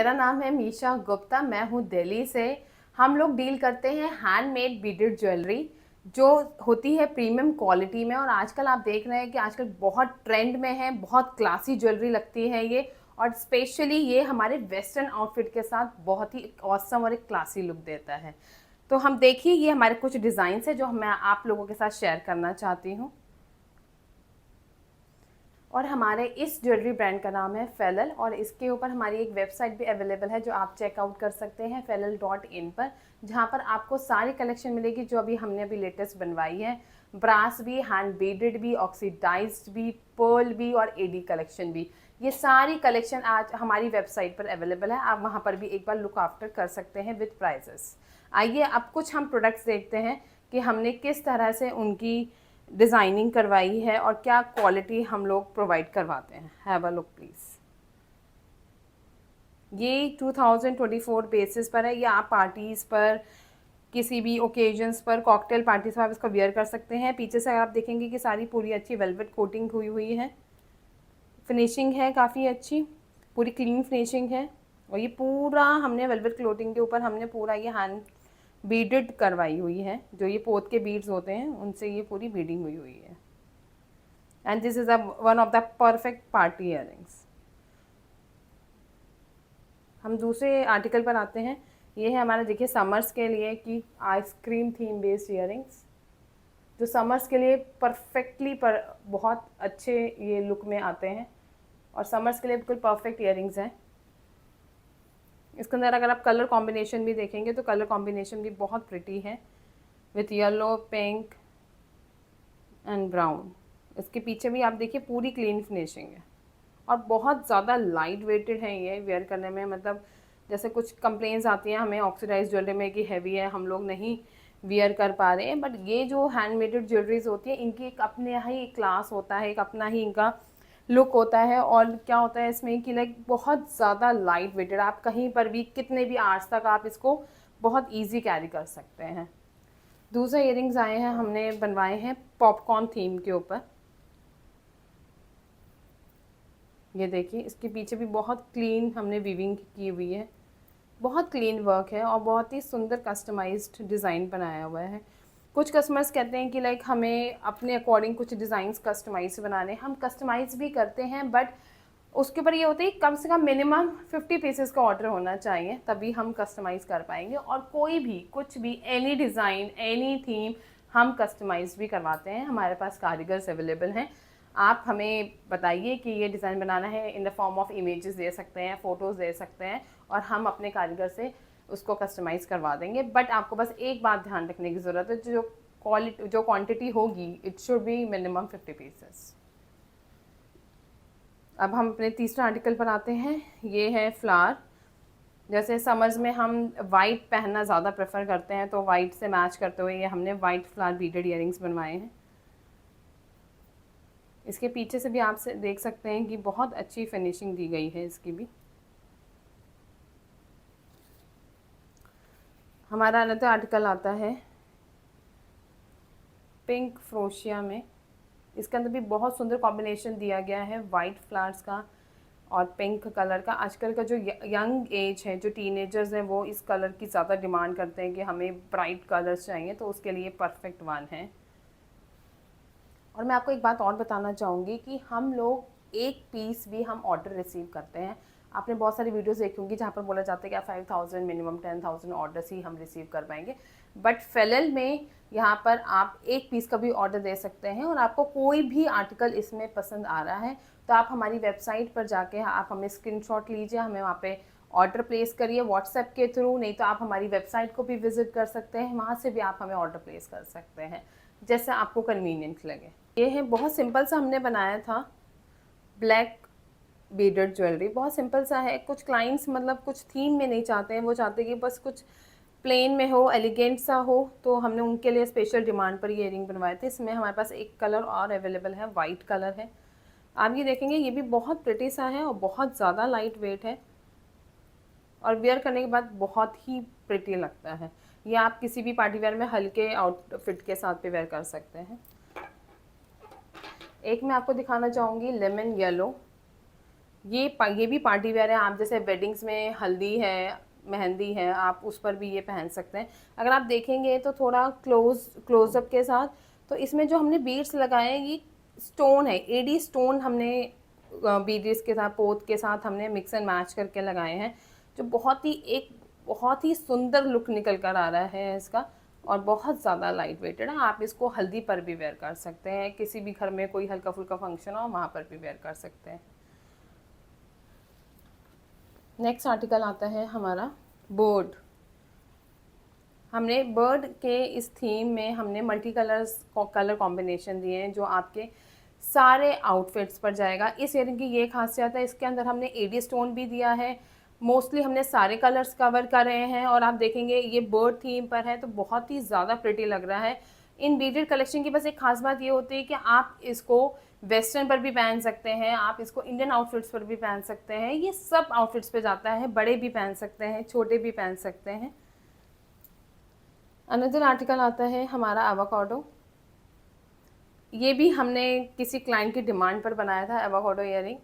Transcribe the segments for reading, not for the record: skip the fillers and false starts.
मेरा नाम है मीशा गुप्ता, मैं हूँ दिल्ली से। हम लोग डील करते हैं हैंडमेड बीडेड ज्वेलरी जो होती है प्रीमियम क्वालिटी में। और आजकल आप देख रहे हैं कि आजकल बहुत ट्रेंड में है, बहुत क्लासी ज्वेलरी लगती है ये। और स्पेशली ये हमारे वेस्टर्न आउटफिट के साथ बहुत ही ऑसम और एक क्लासी लुक देता है। तो हम देखिए, ये हमारे कुछ डिज़ाइंस है जो मैं आप लोगों के साथ शेयर करना चाहती हूँ। और हमारे इस ज्वेलरी ब्रांड का नाम है फेलल, और इसके ऊपर हमारी एक वेबसाइट भी अवेलेबल है जो आप चेकआउट कर सकते हैं felal.in पर, जहाँ पर आपको सारी कलेक्शन मिलेगी जो अभी लेटेस्ट बनवाई है। ब्रास भी, हैंड बीडेड भी, ऑक्सीडाइज्ड भी, पर्ल भी और एडी कलेक्शन भी। ये सारी कलेक्शन आज हमारी वेबसाइट पर अवेलेबल है, आप वहाँ पर भी एक बार लुक आफ्टर कर सकते हैं विद प्राइजेस। आइए अब कुछ हम प्रोडक्ट्स देखते हैं कि हमने किस तरह से उनकी डिज़ाइनिंग करवाई है और क्या क्वालिटी हम लोग प्रोवाइड करवाते हैं। Have a look please. ये 2024 बेसिस पर है। ये आप पार्टीज़ पर, किसी भी ओकेजन्स पर, कॉकटेल पार्टीज पर आप इसको वेयर कर सकते हैं। पीछे से अगर आप देखेंगे कि सारी पूरी अच्छी वेलवेट कोटिंग हुई हुई है, फिनिशिंग है काफ़ी अच्छी, पूरी क्लीन फिनिशिंग है। और ये पूरा हमने वेलवेट क्लोथिंग के ऊपर हमने पूरा ये हैंड बीडेड करवाई हुई है। जो ये पोत के बीड्स होते हैं उनसे ये पूरी बीडिंग हुई हुई है। And this is one of the perfect party earrings. हम दूसरे आर्टिकल पर आते हैं। ये है हमारा, देखिए, समर्स के लिए कि आइसक्रीम थीम बेस्ड इयरिंग्स जो समर्स के लिए परफेक्टली बहुत अच्छे ये लुक में आते हैं और समर्स के लिए बिल्कुल परफेक्ट इयरिंग्स हैं। इसके अंदर अगर आप कलर कॉम्बिनेशन भी देखेंगे तो कलर कॉम्बिनेशन भी बहुत प्रिटी है, with yellow, pink and brown. इसके पीछे भी आप देखिए पूरी क्लीन फिनिशिंग है और बहुत ज़्यादा लाइट वेटेड है ये वेयर करने में। मतलब जैसे कुछ कंप्लेंट्स आती हैं हमें ऑक्सीडाइज ज्वेलरी में कि हैवी है, हम लोग नहीं वियर कर पा रहे हैं, बट ये जो हैंडमेडेड ज्वेलरीज होती है इनकी एक अपने ही क्लास होता है, एक अपना ही इनका लुक होता है। और क्या होता है इसमें कि लाइक बहुत ज़्यादा लाइट वेटेड, आप कहीं पर भी कितने भी आवर्स तक आप इसको बहुत ईजी कैरी कर सकते हैं। दूसरे इयरिंग्स आए हैं, हमने बनवाए हैं पॉपकॉर्न थीम के ऊपर। ये देखिए, इसके पीछे भी बहुत क्लीन हमने वीविंग की हुई है, बहुत क्लीन वर्क है और बहुत ही सुंदर कस्टमाइज्ड डिज़ाइन बनाया हुआ है। कुछ कस्टमर्स कहते हैं कि लाइक हमें अपने अकॉर्डिंग कुछ डिज़ाइंस कस्टमाइज बनाने, हम कस्टमाइज़ भी करते हैं, बट उसके ऊपर ये होता है कम से कम मिनिमम 50 पीसेस का ऑर्डर होना चाहिए, तभी हम कस्टमाइज़ कर पाएंगे। और कोई भी कुछ भी एनी डिज़ाइन, एनी थीम हम कस्टमाइज़ भी करवाते हैं। हमारे पास कारीगर्स अवेलेबल हैं। आप हमें बताइए कि ये डिज़ाइन बनाना है, in the form of images दे सकते हैं, फ़ोटोज़ दे सकते हैं, और हम अपने कारीगर से उसको कस्टमाइज़ करवा देंगे। बट आपको बस एक बात ध्यान रखने की ज़रूरत है, जो क्वांटिटी होगी it should be minimum 50 pieces. अब हम अपने तीसरा आर्टिकल पर आते हैं। ये है फ्लावर। जैसे समर्स में हम वाइट पहनना ज़्यादा प्रेफर करते हैं, तो वाइट से मैच करते हुए ये हमने वाइट फ्लावर बीडेड इयरिंग्स बनवाए हैं। इसके पीछे से भी आप से देख सकते हैं कि बहुत अच्छी फिनिशिंग दी गई है इसकी भी। हमारा अनदर आर्टिकल आता है पिंक फ्रोशिया में। इसके अंदर भी बहुत सुंदर कॉम्बिनेशन दिया गया है वाइट फ्लावर्स का और पिंक कलर का। आजकल का जो यंग एज है, जो टीनेजर्स हैं, वो इस कलर की ज़्यादा डिमांड करते हैं कि हमें ब्राइट कलर्स चाहिए, तो उसके लिए परफेक्ट वन है। और मैं आपको एक बात और बताना चाहूँगी कि हम लोग एक पीस भी हम ऑर्डर रिसीव करते हैं। आपने बहुत सारी वीडियोस देखी होंगी जहाँ पर बोला जाता है कि 5000 मिनिमम 10,000 ऑर्डर्स ही हम रिसीव कर पाएंगे, बट फेलल में यहाँ पर आप एक पीस का भी ऑर्डर दे सकते हैं। और आपको कोई भी आर्टिकल इसमें पसंद आ रहा है तो आप हमारी वेबसाइट पर जाके आप हमें स्क्रीनशॉट लीजिए, हमें वहाँ पे ऑर्डर प्लेस करिए व्हाट्सएप के थ्रू, नहीं तो आप हमारी वेबसाइट को भी विजिट कर सकते हैं, वहाँ से भी आप हमें ऑर्डर प्लेस कर सकते हैं जैसे आपको कन्वीनियंट लगे। ये है बहुत सिंपल सा हमने बनाया था ब्लैक बीडेड ज्वेलरी, बहुत सिंपल सा है। कुछ क्लाइंट्स मतलब कुछ थीम में नहीं चाहते हैं, वो चाहते हैं कि बस कुछ प्लेन में हो, एलिगेंट सा हो, तो हमने उनके लिए स्पेशल डिमांड पर ये इयरिंग बनवाए थे। इसमें हमारे पास एक कलर और अवेलेबल है, वाइट कलर है। आप ये देखेंगे ये भी बहुत प्रिटी सा है और बहुत ज़्यादा लाइट वेट है और वेयर करने के बाद बहुत ही प्रिटी लगता है। ये आप किसी भी पार्टी वेयर में हल्के आउटफिट के साथ भी वेयर कर सकते हैं। एक मैं आपको दिखाना चाहूँगी लेमन येलो। ये भी पार्टी वेयर है। आप जैसे वेडिंग्स में हल्दी है, मेहंदी है, आप उस पर भी ये पहन सकते हैं। अगर आप देखेंगे तो थोड़ा क्लोजअप के साथ, तो इसमें जो हमने बीड्स लगाए हैं ये स्टोन है, एडी स्टोन हमने बीड्स के साथ, पोत के साथ हमने मिक्स एंड मैच करके लगाए हैं, जो बहुत ही सुंदर लुक निकल कर आ रहा है इसका, और बहुत ज़्यादा लाइट वेटेड है। आप इसको हल्दी पर भी वेयर कर सकते हैं, किसी भी घर में कोई हल्का फुल्का फंक्शन हो वहाँ पर भी वेयर कर सकते हैं। नेक्स्ट आर्टिकल आता है हमारा बर्ड। हमने बर्ड के इस थीम में हमने मल्टी कलर कॉम्बिनेशन दिए हैं जो आपके सारे आउटफिट्स पर जाएगा। इस ईयरिंग की ये खासियत है, इसके अंदर हमने एडी स्टोन भी दिया है। मोस्टली हमने सारे कलर्स कवर कर रहे हैं, और आप देखेंगे ये बर्ड थीम पर है तो बहुत ही ज़्यादा प्रिटी लग रहा है। इन बीडेड कलेक्शन की बस एक खास बात ये होती है कि आप इसको वेस्टर्न पर भी पहन सकते हैं, आप इसको इंडियन आउटफिट्स पर भी पहन सकते हैं, ये सब आउटफिट्स पे जाता है, बड़े भी पहन सकते हैं, छोटे भी पहन सकते हैं। अनदर आर्टिकल आता है हमारा एवोकाडो। ये भी हमने किसी क्लाइंट की डिमांड पर बनाया था एवोकाडो ईयरिंग।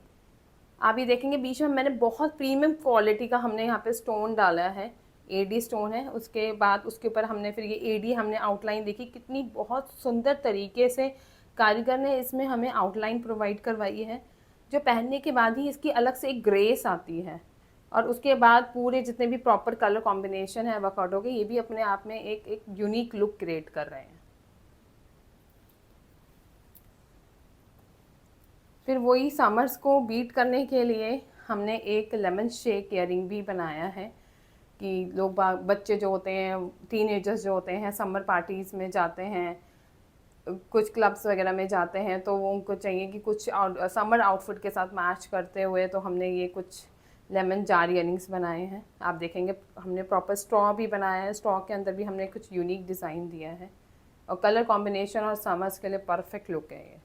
आप ये देखेंगे बीच में मैंने बहुत प्रीमियम क्वालिटी का हमने यहाँ पे स्टोन डाला है, एडी स्टोन है। उसके बाद उसके ऊपर हमने फिर ये एडी हमने आउटलाइन देखी कितनी बहुत सुंदर तरीके से कारीगर ने इसमें हमें आउटलाइन प्रोवाइड करवाई है, जो पहनने के बाद ही इसकी अलग से एक ग्रेस आती है। और उसके बाद पूरे जितने भी प्रॉपर कलर कॉम्बिनेशन है एवोकाडो के, ये भी अपने आप में एक यूनिक लुक क्रिएट कर रहे हैं। फिर वही समर्स को बीट करने के लिए हमने एक लेमन शेक ईयरिंग भी बनाया है कि बच्चे जो होते हैं, टीनेजर्स जो होते हैं, समर पार्टीज़ में जाते हैं, कुछ क्लब्स वगैरह में जाते हैं, तो वो उनको चाहिए कि कुछ समर आउटफिट के साथ मैच करते हुए, तो हमने ये कुछ लेमन जार ईयरिंग्स बनाए हैं। आप देखेंगे हमने प्रॉपर स्ट्रॉ भी बनाया है, स्ट्रॉ के अंदर भी हमने कुछ यूनिक डिज़ाइन दिया है, और कलर कॉम्बिनेशन और समर्स के लिए परफेक्ट लुक है ये।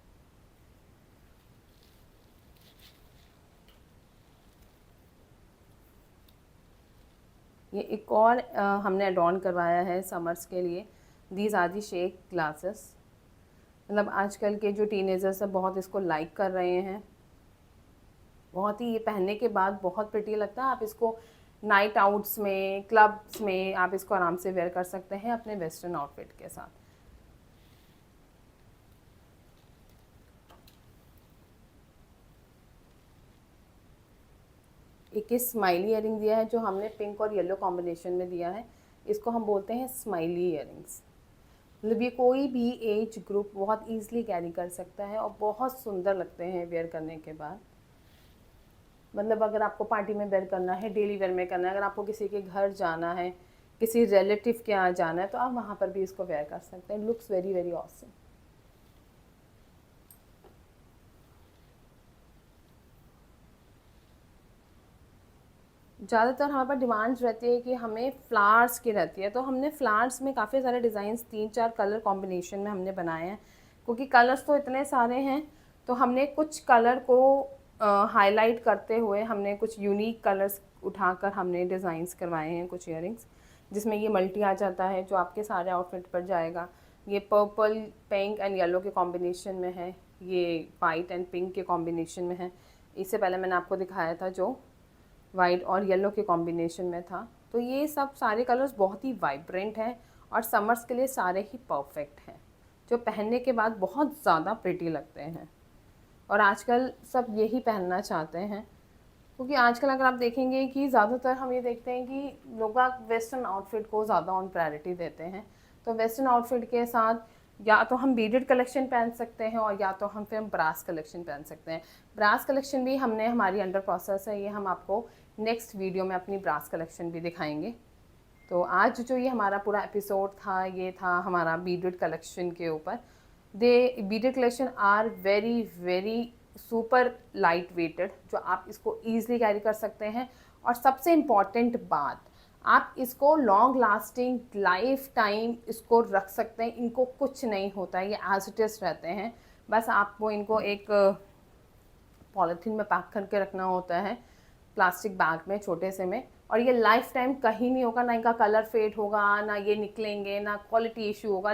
ये एक और हमने एडॉन करवाया है समर्स के लिए, these are the shake glasses. मतलब आजकल के जो टीनेजर्स हैं बहुत इसको लाइक कर रहे हैं, बहुत ही ये पहनने के बाद बहुत प्रिटी लगता है। आप इसको नाइट आउट्स में, क्लब्स में आप इसको आराम से वेयर कर सकते हैं अपने वेस्टर्न आउटफिट के साथ। एक स्माइली ईयरिंग दिया है जो हमने पिंक और येलो कॉम्बिनेशन में दिया है, इसको हम बोलते हैं स्माइली ईयरिंग्स। मतलब ये कोई भी एज ग्रुप बहुत ईजिली कैरी कर सकता है और बहुत सुंदर लगते हैं वेयर करने के बाद। मतलब अगर आपको पार्टी में वेयर करना है, डेली वेयर में करना है, अगर आपको किसी के घर जाना है, किसी रिलेटिव के यहाँ जाना है, तो आप वहाँ पर भी इसको वेयर कर सकते हैं। Looks very very awesome. ज़्यादातर हमारे पास डिमांड्स रहती है कि हमें फ्लावर्स की रहती है, तो हमने फ्लावर्स में काफ़ी सारे डिज़ाइंस 3-4 कलर कॉम्बिनेशन में हमने बनाए हैं। क्योंकि कलर्स तो इतने सारे हैं, तो हमने कुछ कलर को हाईलाइट करते हुए हमने कुछ यूनिक कलर्स उठाकर हमने डिज़ाइंस करवाए हैं कुछ ईयरिंग्स, जिसमें ये मल्टी आ जाता है जो आपके सारे आउटफिट पर जाएगा। ये पर्पल, पिंक एंड येलो के कॉम्बिनेशन में है, ये वाइट एंड पिंक के कॉम्बिनेशन में है। इससे पहले मैंने आपको दिखाया था जो वाइट और येलो के कॉम्बिनेशन में था। तो ये सब सारे कलर्स बहुत ही वाइब्रेंट हैं और समर्स के लिए सारे ही परफेक्ट हैं, जो पहनने के बाद बहुत ज़्यादा प्रिटी लगते हैं। और आजकल सब यही पहनना चाहते हैं, क्योंकि आजकल अगर आप देखेंगे कि ज़्यादातर हम ये देखते हैं कि लोग वेस्टर्न आउटफिट को ज़्यादा ऑन प्रायोरिटी देते हैं। तो वेस्टर्न आउटफिट के साथ या तो हम बीडेड कलेक्शन पहन सकते हैं, और या तो हम फिर ब्रास कलेक्शन पहन सकते हैं। ब्रास कलेक्शन भी हमने हमारी अंडर प्रोसेस है, ये हम आपको नेक्स्ट वीडियो में अपनी ब्रास कलेक्शन भी दिखाएंगे। तो आज जो ये हमारा पूरा एपिसोड था, ये था हमारा बीडेड कलेक्शन के ऊपर। Beaded collection are very very super light weighted, जो आप इसको ईजिली कैरी कर सकते हैं। और सबसे इम्पॉर्टेंट बात, आप इसको लॉन्ग लास्टिंग लाइफ टाइम इसको रख सकते हैं, इनको कुछ नहीं होता है, ये एज इट इज़ रहते हैं। बस आपको इनको एक पॉलीथीन में पैक करके रखना होता है, प्लास्टिक बैग में छोटे से में, और ये लाइफ टाइम कहीं नहीं होगा, ना इनका कलर फेड होगा, ना ये निकलेंगे, ना क्वालिटी इशू होगा।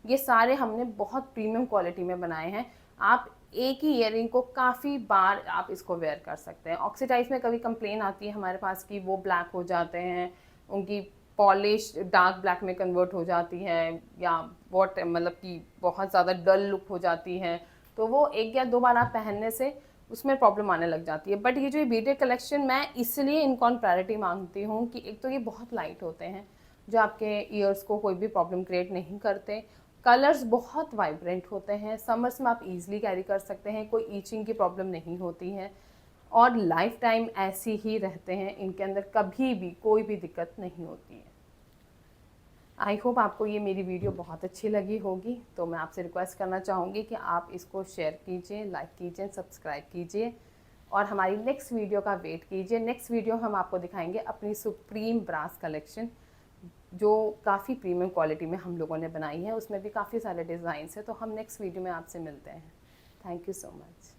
ये सारे हमने बहुत प्रीमियम क्वालिटी में बनाए हैं। आप एक ही ईयरिंग को काफ़ी बार आप इसको वेयर कर सकते हैं। ऑक्सीडाइज में कभी कंप्लेन आती है हमारे पास कि वो ब्लैक हो जाते हैं, उनकी पॉलिश डार्क ब्लैक में कन्वर्ट हो जाती है, या वॉट मतलब कि बहुत ज़्यादा डल लुक हो जाती है, तो वो एक या दो बार आप पहनने से उसमें प्रॉब्लम आने लग जाती है। बट ये जो बीटेड कलेक्शन, मैं इसलिए इनको प्रायोरिटी मांगती हूँ कि एक तो ये बहुत लाइट होते हैं, जो आपके ईयर्स को कोई भी प्रॉब्लम क्रिएट नहीं करते। कलर्स बहुत वाइब्रेंट होते हैं, समर्स में आप इजीली कैरी कर सकते हैं, कोई ईचिंग की प्रॉब्लम नहीं होती है, और लाइफ टाइम ऐसे ही रहते हैं, इनके अंदर कभी भी कोई भी दिक्कत नहीं होती है। आई होप आपको ये मेरी वीडियो बहुत अच्छी लगी होगी। तो मैं आपसे रिक्वेस्ट करना चाहूँगी कि आप इसको शेयर कीजिए, लाइक कीजिए, सब्सक्राइब कीजिए, और हमारी नेक्स्ट वीडियो का वेट कीजिए। नेक्स्ट वीडियो हम आपको दिखाएंगे अपनी सुप्रीम ब्रास कलेक्शन, जो काफ़ी प्रीमियम क्वालिटी में हम लोगों ने बनाई है। उसमें भी काफ़ी सारे डिज़ाइंस हैं। तो हम नेक्स्ट वीडियो में आपसे मिलते हैं। Thank you so much.